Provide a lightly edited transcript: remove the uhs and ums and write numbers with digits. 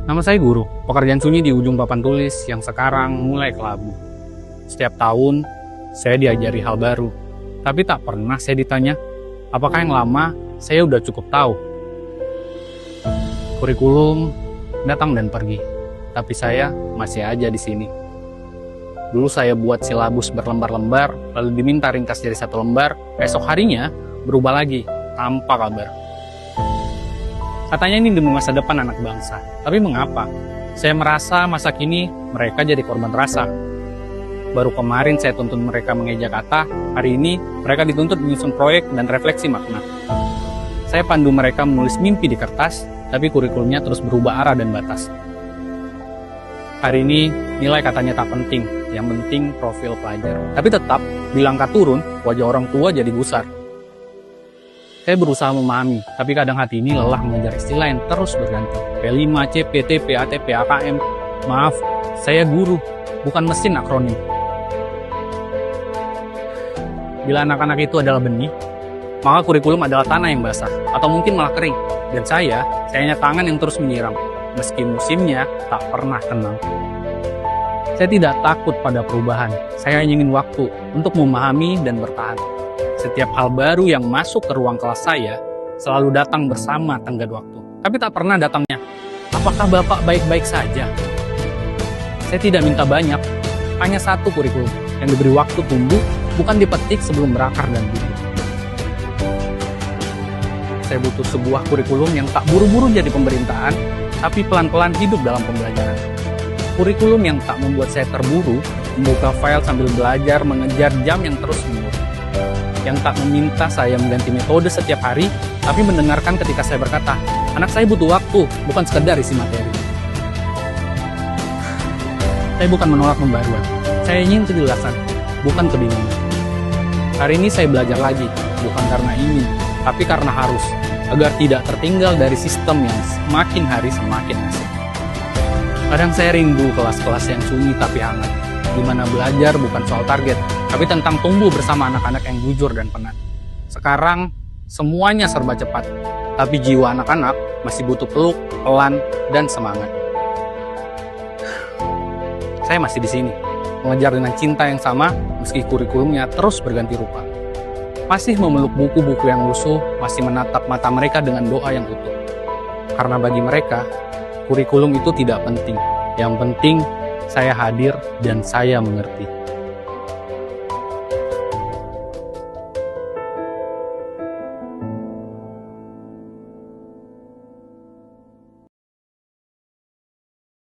Nama saya Guru, pekerjaan sunyi di ujung papan tulis yang sekarang mulai kelabu. Setiap tahun, saya diajari hal baru. Tapi tak pernah saya ditanya, apakah yang lama saya udah cukup tahu. Kurikulum datang dan pergi, tapi saya masih aja di sini. Dulu saya buat silabus berlembar-lembar, lalu diminta ringkas jadi satu lembar, esok harinya berubah lagi, tanpa kabar. Katanya ini demi masa depan anak bangsa. Tapi mengapa? Saya merasa masa kini mereka jadi korban rasa. Baru kemarin saya tuntun mereka mengeja kata, hari ini mereka dituntut menyusun proyek dan refleksi makna. Saya pandu mereka menulis mimpi di kertas, tapi kurikulumnya terus berubah arah dan batas. Hari ini nilai katanya tak penting, yang penting profil pelajar. Tapi tetap, bila angka turun, wajah orang tua jadi gusar. Saya berusaha memahami, tapi kadang hati ini lelah mengejar istilah yang terus berganti. P5, CP, TP, ATP, AKM. Maaf, saya guru, bukan mesin akronim. Bila anak-anak itu adalah benih, maka kurikulum adalah tanah yang basah, atau mungkin malah kering. Dan saya hanya tangan yang terus menyiram, meski musimnya tak pernah tenang. Saya tidak takut pada perubahan, saya hanya ingin waktu untuk memahami dan bertahan. Setiap hal baru yang masuk ke ruang kelas saya selalu datang bersama tenggat waktu. Tapi tak pernah datangnya, apakah Bapak baik-baik saja? Saya tidak minta banyak, hanya satu kurikulum yang diberi waktu tumbuh, bukan dipetik sebelum berakar dan tumbuh. Saya butuh sebuah kurikulum yang tak buru-buru jadi pemerintahan, tapi pelan-pelan hidup dalam pembelajaran. Kurikulum yang tak membuat saya terburu, membuka file sambil belajar, mengejar jam yang terus mengurut. Yang tak meminta saya mengganti metode setiap hari, tapi mendengarkan ketika saya berkata, anak saya butuh waktu, bukan sekedar isi materi. Saya bukan menolak pembaruan, saya ingin kejelasan, bukan kebingungan. Hari ini saya belajar lagi, bukan karena ingin, tapi karena harus, agar tidak tertinggal dari sistem yang semakin hari semakin asik. Kadang saya rindu kelas-kelas yang sunyi tapi hangat, di mana belajar bukan soal target, tapi tentang tumbuh bersama anak-anak yang jujur dan penat. Sekarang, semuanya serba cepat, tapi jiwa anak-anak masih butuh peluk, pelan, dan semangat. Saya masih di sini, mengejar dengan cinta yang sama, meski kurikulumnya terus berganti rupa. Masih memeluk buku-buku yang lusuh, masih menatap mata mereka dengan doa yang utuh. Karena bagi mereka, kurikulum itu tidak penting. Yang penting, saya hadir dan saya mengerti.